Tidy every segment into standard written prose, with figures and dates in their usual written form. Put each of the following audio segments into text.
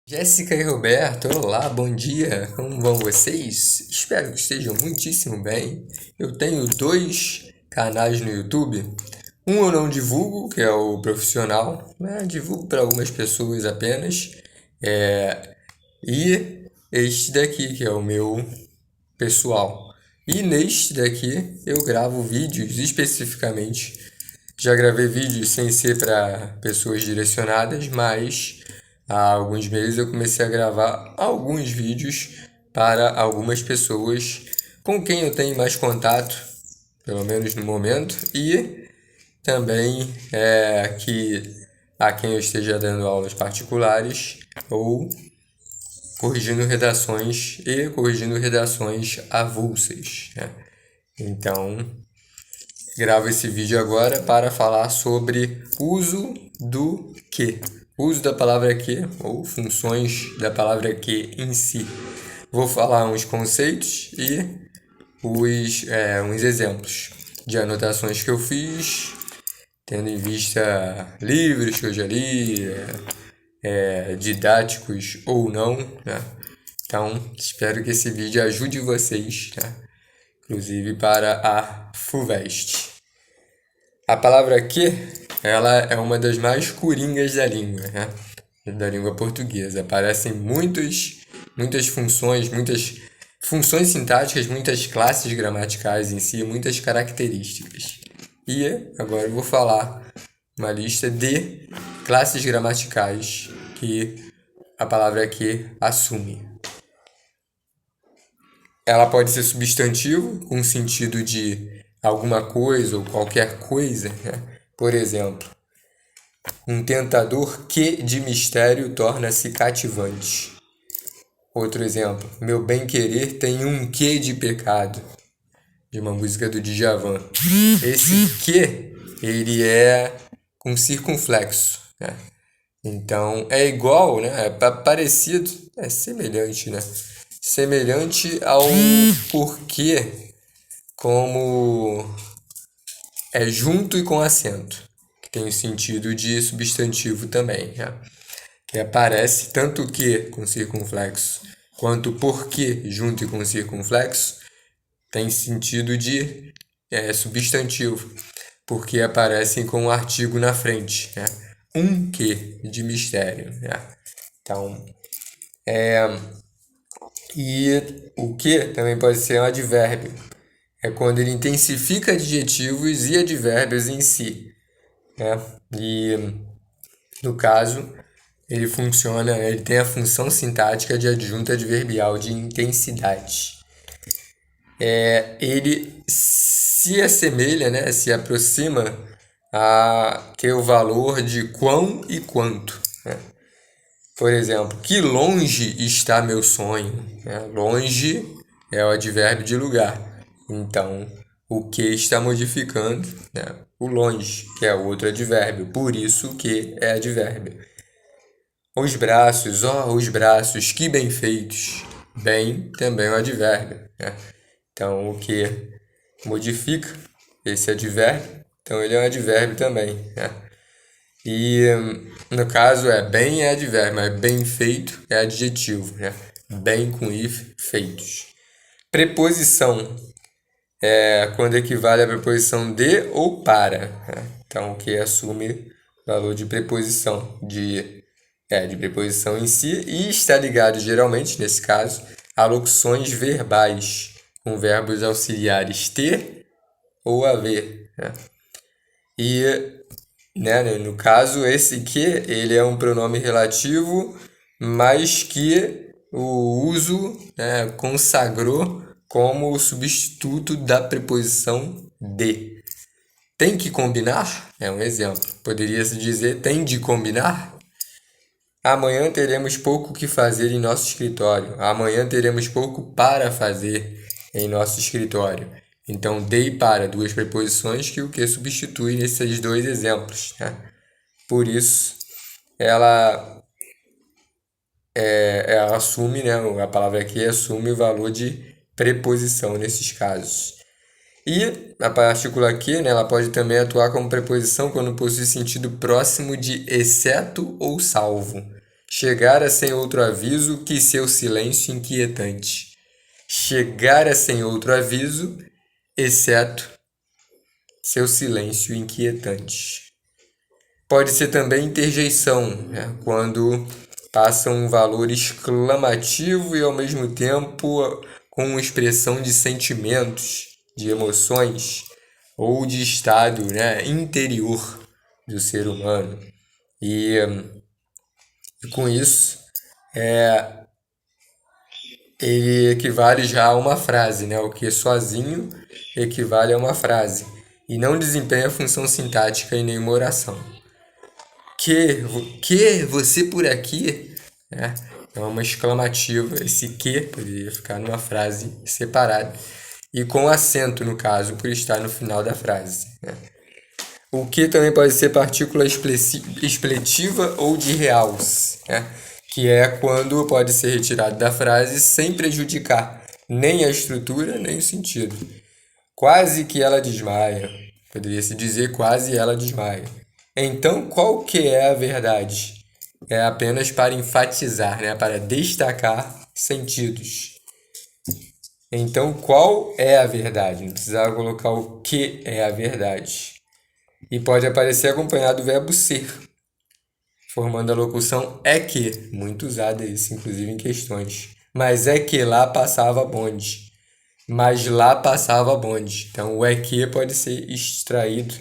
Jéssica e Roberto, olá, bom dia, como vão vocês? Espero que estejam muitíssimo bem. Eu tenho dois canais no YouTube. Um eu não divulgo, que é o profissional, né? Divulgo para algumas pessoas apenas. E este daqui, que é o meu pessoal. E neste daqui eu gravo vídeos especificamente. Já gravei vídeos sem ser para pessoas direcionadas, mas há alguns meses eu comecei a gravar alguns vídeos para algumas pessoas com quem eu tenho mais contato, pelo menos no momento, e também que a quem eu esteja dando aulas particulares ou corrigindo redações avulsas, né? Então, gravo esse vídeo agora para falar sobre uso do que. Uso da palavra que ou funções da palavra que em si. Vou falar uns conceitos e uns exemplos de anotações que eu fiz, tendo em vista livros que eu já li, didáticos ou não, né? Então, espero que esse vídeo ajude vocês, né? Inclusive para a FUVEST. A palavra que, ela é uma das mais coringas da língua, né? Da língua portuguesa. Aparecem muitas funções sintáticas, muitas classes gramaticais em si, muitas características. E agora eu vou falar uma lista de classes gramaticais que a palavra que assume. Ela pode ser substantivo, com o sentido de alguma coisa ou qualquer coisa, né? Por exemplo, um tentador que de mistério torna-se cativante. Outro exemplo, meu bem-querer tem um quê de pecado, de uma música do Djavan. Esse que, ele é com circunflexo, né? Então, é igual, né? É parecido, é semelhante, né? Semelhante ao porquê, como é junto e com acento, que tem o sentido de substantivo também, né? Que aparece tanto que com circunflexo quanto porquê junto e com circunflexo tem sentido de substantivo, porque aparecem com o artigo na frente, né? Um que de mistério, né? Então, e o que também pode ser um advérbio. É quando ele intensifica adjetivos e advérbios em si, né? E no caso, ele tem a função sintática de adjunto adverbial de intensidade. Ele se assemelha, né? Se aproxima a ter o valor de quão e quanto, né? Por exemplo, que longe está meu sonho, né? Longe é o advérbio de lugar. Então, o que está modificando, né? O longe, que é outro advérbio. Por isso o que é advérbio. Os braços, que bem feitos. Bem também é um advérbio, né? Então, o que modifica esse advérbio, então ele é um advérbio também, né? E no caso bem é advérbio, mas bem feito é adjetivo, né? Bem com if, feitos. Preposição é quando equivale à preposição de ou para, né? Então, o que assume valor de preposição, de preposição em si, e está ligado geralmente, nesse caso, a locuções verbais, com verbos auxiliares ter ou haver, né? E, né, no caso, esse que, ele é um pronome relativo, mas que o uso, né, consagrou como o substituto da preposição de. Tem que combinar? É um exemplo. Poderia-se dizer tem de combinar? Amanhã teremos pouco que fazer em nosso escritório. Amanhã teremos pouco para fazer em nosso escritório. Então, dei para duas preposições que o que substitui nesses dois exemplos, né? Por isso, ela, ela assume, né? A palavra aqui assume o valor de preposição nesses casos. E a partícula que, né, ela pode também atuar como preposição quando possui sentido próximo de exceto ou salvo. Chegara sem outro aviso que seu silêncio inquietante. Chegara sem outro aviso, exceto seu silêncio inquietante. Pode ser também interjeição, né? Quando passa um valor exclamativo e ao mesmo tempo com expressão de sentimentos, de emoções ou de estado, né, interior do ser humano. E com isso, ele equivale já a uma frase, né? O que sozinho equivale a uma frase e não desempenha função sintática em nenhuma oração. Que você por aqui, né? É uma exclamativa. Esse que poderia ficar numa frase separada e com acento, no caso, por estar no final da frase, né? O que também pode ser partícula expletiva ou de realce, né? Que é quando pode ser retirado da frase sem prejudicar nem a estrutura nem o sentido. Quase que ela desmaia. Poderia-se dizer quase ela desmaia. Então, qual que é a verdade? É apenas para enfatizar, né? Para destacar sentidos. Então, qual é a verdade? Não precisava colocar o que é a verdade. E pode aparecer acompanhado do verbo ser, formando a locução é que, muito usada isso, inclusive em questões. Mas é que lá passava bonde. Mas lá passava bonde. Então, o é que pode ser extraído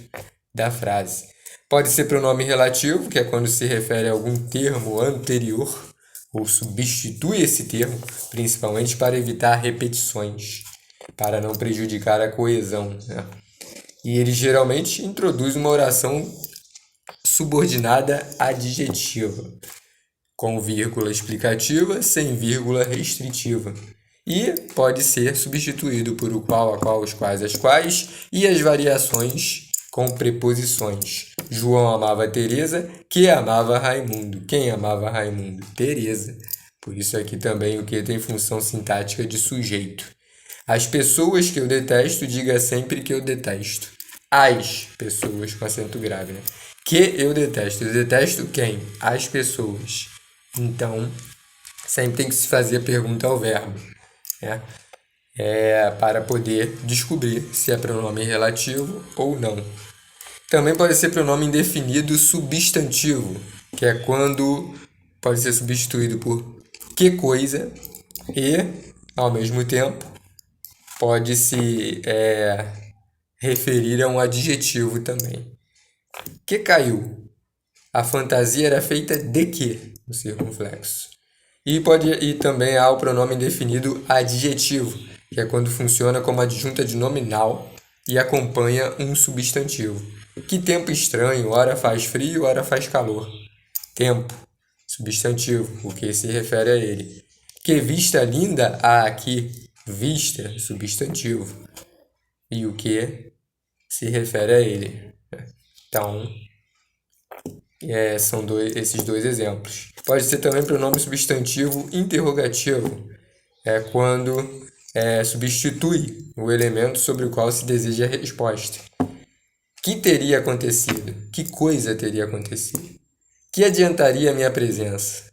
da frase. Pode ser pronome relativo, que é quando se refere a algum termo anterior, ou substitui esse termo, principalmente para evitar repetições, para não prejudicar a coesão, né? E ele geralmente introduz uma oração subordinada adjetiva, com vírgula explicativa, sem vírgula restritiva. E pode ser substituído por o qual, a qual, os quais, as quais e as variações com preposições. João amava Teresa, que amava Raimundo. Quem amava Raimundo? Teresa. Por isso aqui também o que tem função sintática de sujeito. As pessoas que eu detesto, diga sempre que eu detesto. As pessoas com acento grave, né? Que eu detesto. Eu detesto quem? As pessoas. Então, sempre tem que se fazer a pergunta ao verbo, né? Para poder descobrir se é pronome relativo ou não. Também pode ser pronome indefinido substantivo, que é quando pode ser substituído por que coisa e, ao mesmo tempo, pode se referir a um adjetivo também. Que caiu? A fantasia era feita de quê? No circunflexo. E também há o pronome indefinido adjetivo, que é quando funciona como adjunta de nominal e acompanha um substantivo. Que tempo estranho, ora faz frio, ora faz calor. Tempo, substantivo, o que se refere a ele. Que vista linda há aqui, vista, substantivo, e o que se refere a ele. Então, são esses dois exemplos. Pode ser também pronome substantivo interrogativo, é quando substitui o elemento sobre o qual se deseja a resposta. Que teria acontecido? Que coisa teria acontecido? Que adiantaria a minha presença?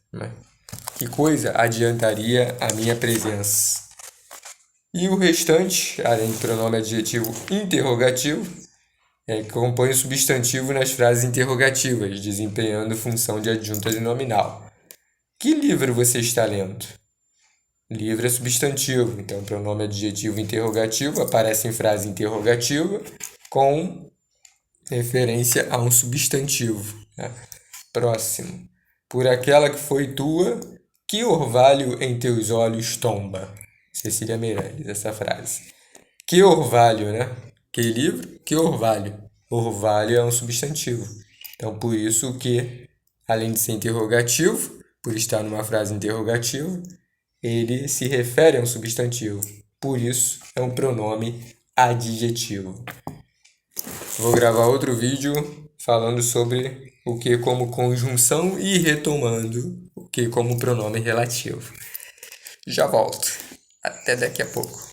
Que coisa adiantaria a minha presença? E o restante, além do pronome adjetivo interrogativo, que compõe o substantivo nas frases interrogativas, desempenhando função de adjunta de nominal. Que livro você está lendo? Livro é substantivo, então o pronome adjetivo interrogativo aparece em frase interrogativa com referência a um substantivo, né? Próximo. Por aquela que foi tua, que orvalho em teus olhos tomba? Cecília Meirelles, essa frase. Que orvalho, né? Que livro? Que orvalho. Orvalho é um substantivo. Então, por isso que, além de ser interrogativo, por estar numa frase interrogativa, ele se refere a um substantivo. Por isso, é um pronome adjetivo. Vou gravar outro vídeo falando sobre o que como conjunção e retomando o que como pronome relativo. Já volto. Até daqui a pouco.